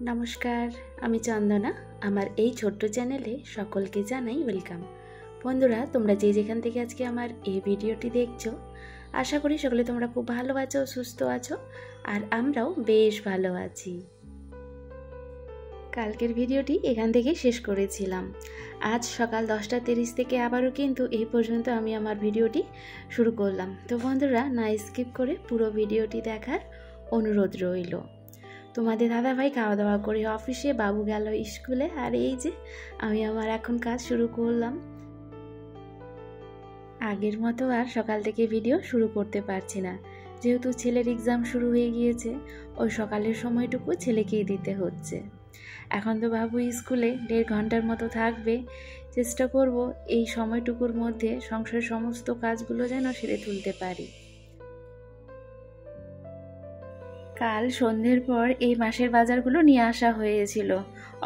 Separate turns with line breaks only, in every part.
নমস্কার, আমি চন্দনা। আমার এই ছোট্ট চ্যানেলে সকলকে জানাই ওয়েলকাম। বন্ধুরা, তোমরা যে যেখান থেকে আজকে আমার এই ভিডিওটি দেখছো, আশা করি সকলে তোমরা খুব ভালো আছো, সুস্থ আছো, আর আমরাও বেশ ভালো আছি। কালকের ভিডিওটি এখান থেকে শেষ করেছিলাম। আজ সকাল 10:30 থেকে আবারও কিন্তু এই পর্যন্ত আমি আমার ভিডিওটি শুরু করলাম। তো বন্ধুরা, না স্কিপ করে পুরো ভিডিওটি দেখার অনুরোধ রইল। তোমাদের দাদাভাই খাওয়া দাওয়া করে অফিসে, বাবু গেল স্কুলে, আর এই যে আমি আমার এখন কাজ শুরু করলাম। আগের মতো আর সকাল থেকে ভিডিও শুরু করতে পারছি না, যেহেতু ছেলের এক্সাম শুরু হয়ে গিয়েছে। ওই সকালের সময়টুকু ছেলেকেই দিতে হচ্ছে। এখন তো বাবু স্কুলে 1.5 ঘন্টার মতো থাকবে। চেষ্টা করব এই সময়টুকুর মধ্যে সংসারের সমস্ত কাজগুলো যেন সেরে তুলতে পারি। কাল সন্ধ্যের পর এই মাসের বাজারগুলো নিয়ে আসা হয়েছিল।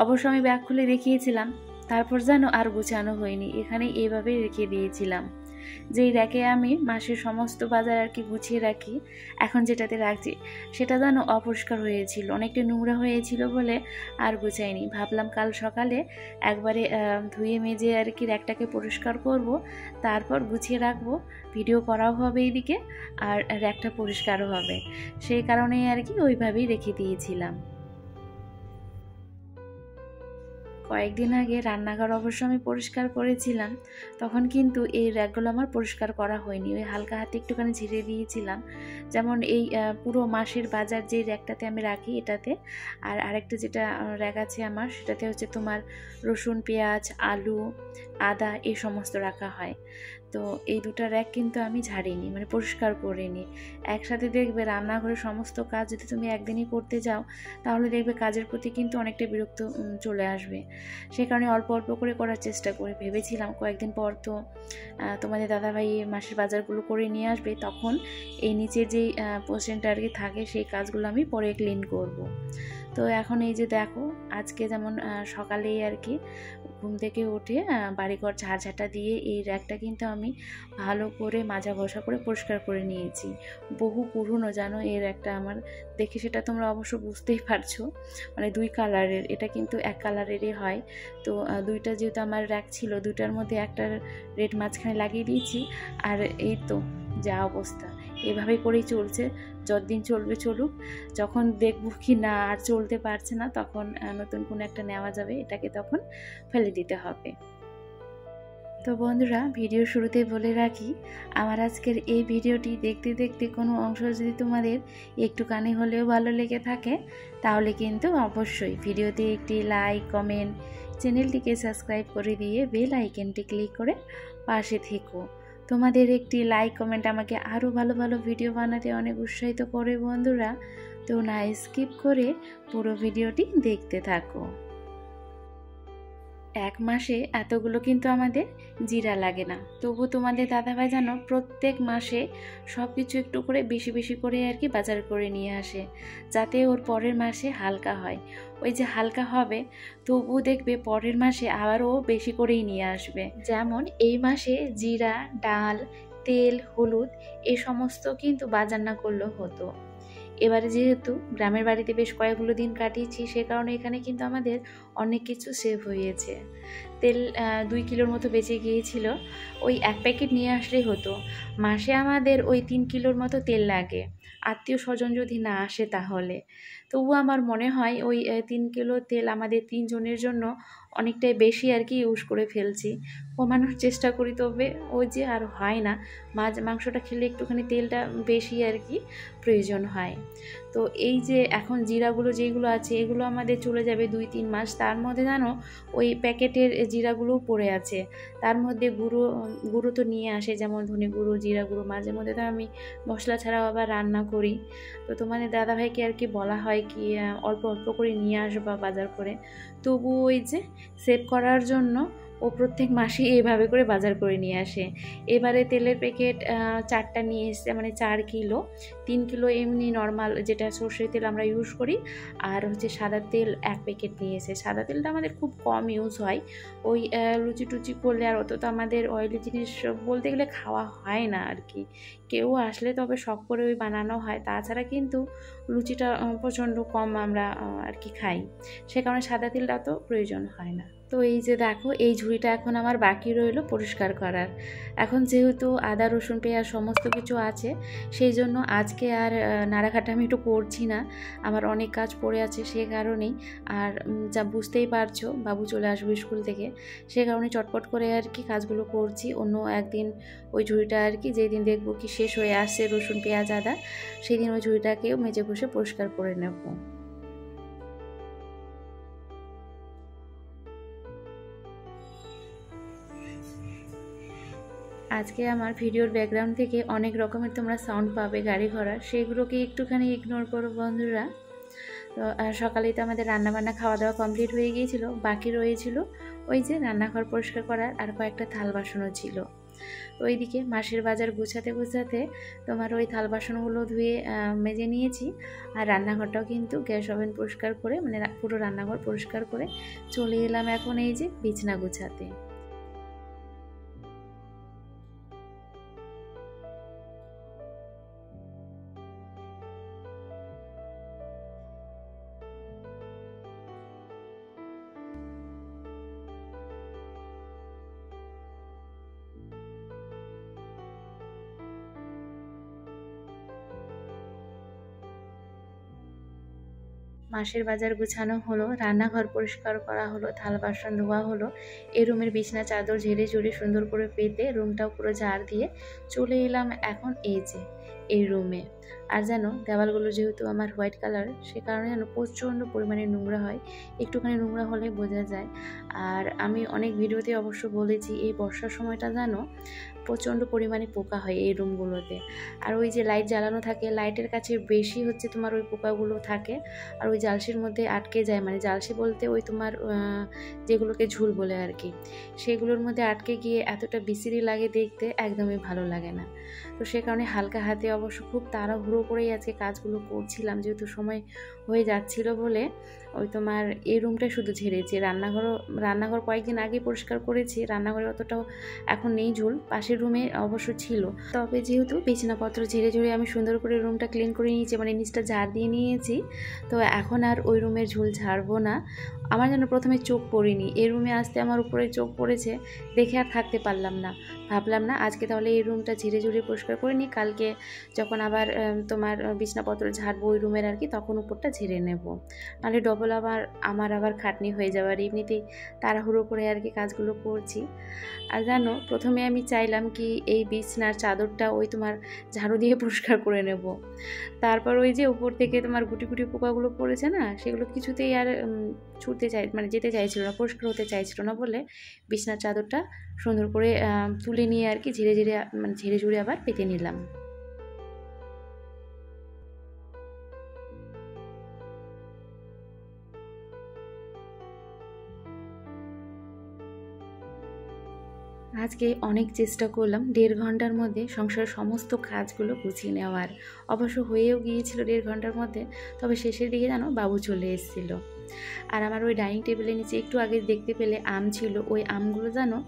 অবশ্য আমি ব্যাগ খুলে দেখিয়েছিলাম, তারপর যেন আর গুছানো হয়নি, এখানে এইভাবেই রেখে দিয়েছিলাম। যেই র্যাকে আমি মাসের সমস্ত বাজার আর কি গুছিয়ে রাখি, এখন যেটাতে রাখছি সেটা যেন অপরিষ্কার হয়েছিল, অনেকটা নোংরা হয়েছিল বলে আর গুছাইনি। ভাবলাম কাল সকালে একবারে ধুয়ে মেজে আর কি র্যাকটাকে পরিষ্কার করব, তারপর গুছিয়ে রাখবো। ভিডিও করাও হবে এইদিকে, আর র্যাকটা পরিষ্কারও হবে। সেই কারণেই আর কি ওইভাবেই রেখে দিয়েছিলাম। কয়েকদিন আগে রান্নাঘর অবশ্য আমি পরিষ্কার করেছিলাম, তখন কিন্তু এই র্যাকগুলো আমার পরিষ্কার করা হয়নি। ওই হালকা হাতে একটুখানি ঝেড়ে দিয়েছিলাম। যেমন এই পুরো মাসের বাজার যে র্যাকটাতে আমি রাখি এটাতে, আর আরেকটা যেটা র্যাক আছে আমার, সেটাতে হচ্ছে তোমার রসুন, পেঁয়াজ, আলু, আদা এই সমস্ত রাখা হয়। তো এই দুটো র্যাক কিন্তু আমি ঝাড়িনি, মানে পরিষ্কার করিনি। একসাথে দেখবে রান্নাঘরের সমস্ত কাজ যদি তুমি একদিনই করতে যাও, তাহলে দেখবে কাজের প্রতি কিন্তু অনেকটা বিরক্ত চলে আসবে। সে কারণে অল্প অল্প করে করার চেষ্টা করি। ভেবেছিলাম কয়েকদিন পর তো তোমাদের দাদাভাই মাসের বাজারগুলো করে নিয়ে আসবে, তখন এই নিচে যেই পোর্শনটা আর কি থাকে সেই কাজগুলো আমি পরে ক্লিন করব। তো এখন এই যে দেখো, আজকে যেমন সকালেই আর কি ঘুম থেকে উঠে বাড়িঘর ঝাড়ঝাঁটা দিয়ে এই র্যাকটা কিন্তু আমি ভালো করে মাজা ঘষা করে পরিষ্কার করে নিয়েছি। বহু পুরনো জানো এই র্যাকটা আমার, দেখে সেটা তোমরা অবশ্য বুঝতেই পারছো। মানে 2 কালারের, এটা কিন্তু 1 কালারেরই হয়। তো দুইটা যেহেতু আমার র্যাক ছিল, দুইটার মধ্যে একটা রেড মাঝখানে লাগিয়ে দিয়েছি। আর এই তো যা অবস্থা, এভাবেই করেই চলছে। যতদিন চলবে চলুক, যখন দেখব কি না আর চলতে পারছে না, তখন নতুন কোনো একটা নেওয়া যাবে, এটাকে তখন ফেলে দিতে হবে। তো বন্ধুরা, ভিডিও শুরুতে বলে রাখি, আমার আজকের এই ভিডিওটি দেখতে দেখতে কোনো অংশ যদি তোমাদের একটুখানি হলেও ভালো লেগে থাকে, তাহলে কিন্তু অবশ্যই ভিডিওতে একটি লাইক, কমেন্ট, চ্যানেলটিকে সাবস্ক্রাইব করে দিয়ে বেল আইকনটি ক্লিক করে পাশে থেকো। তোমাদের একটি লাইক, কমেন্ট আমাকে আরও ভালো ভালো ভিডিও বানাতে অনেক উৎসাহিত করে বন্ধুরা। তো না স্কিপ করে পুরো ভিডিওটি দেখতে থাকো। 1 মাসে এতগুলো কিন্তু আমাদের জিরা লাগে না, তবু তোমাদের দাদাভাই জানো প্রত্যেক মাসে সব কিছু একটু করে বেশি বেশি করে আর কি বাজার করে নিয়ে আসে, যাতে ওর পরের মাসে হালকা হয়। ওই যে হালকা হবে, তবু দেখবে পরের মাসে আবারও বেশি করেই নিয়ে আসবে। যেমন এই মাসে জিরা, ডাল, তেল, হলুদ এ সমস্ত কিন্তু বাজার না করলেও হতো। এবারে যেহেতু গ্রামের বাড়িতে বেশ কয়েকগুলো দিন কাটিয়েছি, সে কারণে এখানে কিন্তু আমাদের অনেক কিছু সেভ হয়েছে। তেল 2 কিলোর মতো বেঁচে গিয়েছিল, ওই 1 প্যাকেট নিয়ে আসলেই হতো। মাসে আমাদের ওই 3 কিলোর মতো তেল লাগে, আত্মীয় স্বজন যদি না আসে তাহলে। তবু আমার মনে হয় ওই 3 কিলো তেল আমাদের 3 জনের জন্য অনেকটাই বেশি আর কি ইউজ করে ফেলছি। কমানোর চেষ্টা করি, তবে ওই যে আর হয় না। মাংসটা খেলে একটুখানি তেলটা বেশি আর কি প্রয়োজন হয়। তো এই যে এখন জিরাগুলো যেগুলো আছে, এগুলো আমাদের চলে যাবে 2-3 মাস। তার মধ্যে জানো ওই প্যাকেটের জিরাগুলোও পড়ে আছে। তার মধ্যে গুঁড়ো তো নিয়ে আসে, যেমন ধনে গুঁড়ো, জিরা গুঁড়ো। মাঝে মধ্যে তো আমি মশলা ছাড়াও আবার রান্না করি। তো তোমাদের দাদাভাইকে আর কি বলা হয় কি অল্প অল্প করে নিয়ে আসবা বাজার করে। তবু ওই যে সেভ করার জন্য ও প্রত্যেক মাসেই এইভাবে করে বাজার করে নিয়ে আসে। এবারে তেলের প্যাকেট 4টা নিয়ে এসছে, মানে 4 কিলো। 3 কিলো এমনি নর্মাল যেটা সর্ষের তেল আমরা ইউজ করি, আর হচ্ছে সাদা তেল 1 প্যাকেট নিয়ে এসে। সাদা তেলটা আমাদের খুব কম ইউজ হয়, ওই লুচি টুচি করলে। আর অত তো আমাদের অয়েলি জিনিস বলতে গেলে খাওয়া হয় না আর কি। কেউ আসলে তবে শখ করে ওই বানানো হয়, তাছাড়া কিন্তু লুচিটা প্রচণ্ড কম আমরা আর কি খাই, সে কারণে সাদা তেলটা তো প্রয়োজন হয় না। তো এই যে দেখো, এই ঝুড়িটা এখন আমার বাকি রইল পরিষ্কার করার। এখন যেহেতু আদা রসুন পেঁয়াজ সমস্ত কিছু আছে, সেই জন্য আজকে আর নাড়াঘাটা আমি একটু করছি না, আমার অনেক কাজ পড়ে আছে সে কারণেই। আর যা বুঝতেই পারছো, বাবু চলে আসবে স্কুল থেকে, সে কারণে চটপট করে আর কি কাজগুলো করছি। অন্য একদিন ওই ঝুড়িটা আর কি যেদিন দেখবো কি শেষ হয়ে আসছে রসুন পেঁয়াজ আদা, সেই দিন ওই ঝুড়িটাকেও মেজে ঘষে পরিষ্কার করে নেব। আজকে আমার ভিডিওর ব্যাকগ্রাউন্ড থেকে অনেক রকমের তোমরা সাউন্ড পাবে গাড়ি ঘোড়ার, সেগুলোকে একটুখানি ইগনোর করো বন্ধুরা। তো সকালেই তো আমাদের রান্নাবান্না খাওয়া দাওয়া কমপ্লিট হয়ে গিয়েছিল, বাকি রয়েছিল ওই যে রান্নাঘর পরিষ্কার করার আর কয়েকটা থাল বাসনও ছিল। ওইদিকে মাসের বাজার গুছাতে গুছাতে তোমার ওই থাল বাসনগুলো ধুয়ে মেজে নিয়েছি। আর রান্নাঘরটাও কিন্তু গ্যাস ওভেন পরিষ্কার করে, মানে পুরো রান্নাঘর পরিষ্কার করে চলে এলাম এখন এই যে বিছনা গুছাতে। মাসের বাজার গুছানো হলো, রান্নাঘর পরিষ্কার করা হলো, থাল বাসন ধোয়া হলো, এই রুমের বিছনা চাদর ঝেড়ে ঝুড়ে সুন্দর করে পেতে রুমটাও পুরো ঝাড় দিয়ে চলে এলাম এখন এই যে এই রুমে। আর জানো, দেওয়ালগুলো যেহেতু আমার হোয়াইট কালার, সে কারণে যেন প্রচণ্ড পরিমাণে নোংরা হয়, একটুখানি নোংরা হলে বোঝা যায়। আর আমি অনেক ভিডিওতে অবশ্য বলেছি, এই বর্ষার সময়টা জানো প্রচণ্ড পরিমাণে পোকা হয় এই রুমগুলোতে। আর ওই যে লাইট জ্বালানো থাকে, লাইটের কাছে বেশি হচ্ছে তোমার ওই পোকাগুলো থাকে, আর ওই জালসির মধ্যে আটকে যায়, মানে জালসি বলতে ওই তোমার যেগুলোকে ঝুল বলে আর কি, সেগুলোর মধ্যে আটকে গিয়ে এতটা বিশ্রী লাগে দেখতে, একদমই ভালো লাগে না। তো সে কারণে হালকা হাতে অবশ্য খুব তাড়াহুড়ো করেই আজকে কাজগুলো করছিলাম, যেহেতু সময় হয়ে যাচ্ছিল বলে। ওই তোমার এই রুমটা শুধু ঝেড়েছি, রান্নাঘর কয়েকদিন আগে পরিষ্কার করেছি, রান্নাঘরে অতটাও এখন নেই ঝুল, পাশের রুমে অবশ্য ছিল। তবে যেহেতু বিছানাপত্র ঝেড়ে ঝেড়ে আমি সুন্দর করে রুমটা ক্লিন করে নিয়েছি, মানে নিচটা ঝাড় দিয়ে নিয়েছি, তো এখন আর ওই রুমের ঝুল ঝাড়বো না। আমার যেন প্রথমে চোখ পড়েনি, এই রুমে আসতে আমার উপরে চোখ পড়েছে, দেখে আর থাকতে পারলাম না, ভাবলাম না আজকে তাহলে এই রুমটা ঝেড়ে ঝুড়ে পরিষ্কার করে নিই, কালকে যখন আবার তোমার বিছানাপত্র ঝাড়বো ওই রুমের আর কি, তখন উপরটা ঝেড়ে নেব, নাহলে ডবল আমার আবার খাটনি হয়ে যাওয়ার, এমনিতেই তাড়াহুড়ো করে আর কি কাজগুলো করছি। আর জানো, প্রথমে আমি চাইলাম কি এই বিছনার চাদরটা ওই তোমার ঝাড়ু দিয়ে পরিষ্কার করে নেব, তারপর ওই যে উপর থেকে তোমার গুটি গুটি পোকাগুলো পড়েছে না, সেগুলো কিছুতেই আর মানে যেতে চাইছিল না, পরিষ্কার হতে চাইছিল না বলে বিছনার চাদরটা সুন্দর করে তুলে নিয়ে আর কি ঝেড়ে ঝুড়ে আবার পেতে নিলাম। আজকে অনেক চেষ্টা করলাম 1.5 ঘন্টার মধ্যে সংসারের সমস্ত কাজগুলো গুছিয়ে নেওয়ার, অবশ্য হয়েও গিয়েছিল 1.5 ঘন্টার মধ্যে। তবে শেষের দিকে জানো বাবু চলে এসেছিলো, আর আমার ওই ডাইনিং টেবিলের নিচে একটু আগে দেখতে পেলে আম ছিল, ওই আমগুলো জানো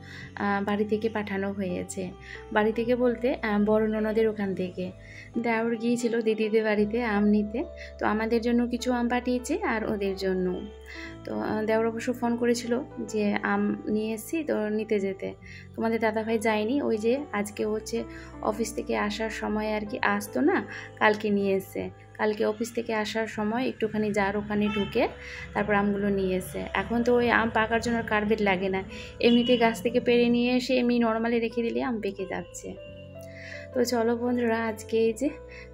বাড়ি থেকে পাঠানো হয়েছে, বাড়ি থেকে বলতে বড় ননদের ওখান থেকে দেওর গিয়েছিল দিদিদের বাড়িতে আম নিতে, তো আমাদের জন্য কিছু আম পাঠিয়েছে আর ওদের জন্য। তো দেওর অবশ্য ফোন করেছিল যে আম নিয়ে এসেছি তো নিতে যেতে, তোমাদের দাদাভাই যায়নি, ওই যে আজকে হচ্ছে অফিস থেকে আসার সময় আর কি আসতো না, কালকে নিয়ে এসছে, কালকে অফিস থেকে আসার সময় একটুখানি যার ওখানে ঢুকে তারপর আমগুলো নিয়ে এসে। এখন তো ওই আম পাকার জন্য কার্বেট লাগে না, এমনিতে গাছ থেকে পেড়ে নিয়ে এসে এমনি নর্মালি রেখে দিলে আম পেকে যাচ্ছে। তো চলো বন্ধুরা, আজকে এই যে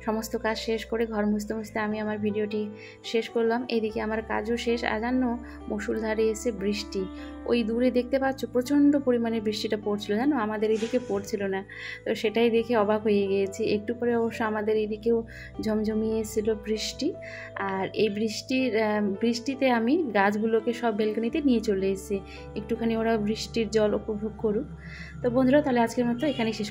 সমস্ত কাজ শেষ করে ঘর মুছতে মুছতে আমি আমার ভিডিওটি শেষ করলাম। এদিকে আমার কাজও শেষ। আর জানো, মুষলধারে এসে বৃষ্টি, ওই দূরে দেখতে পাচ্ছ প্রচণ্ড পরিমাণে বৃষ্টিটা পড়ছিল, জানো আমাদের এদিকে পড়ছিল না, তো সেটাই দেখে অবাক হয়ে গিয়েছি। একটু পরে অবশ্য আমাদের এদিকেও ঝমঝমিয়ে এসেছিল বৃষ্টি। আর এই বৃষ্টিতে আমি গাছগুলোকে সব বেলকনিতে নিয়ে চলে এসেছি, একটুখানি ওরা বৃষ্টির জল উপভোগ করুক। তো বন্ধুরা, তাহলে আজকের মতো এখানেই শেষ।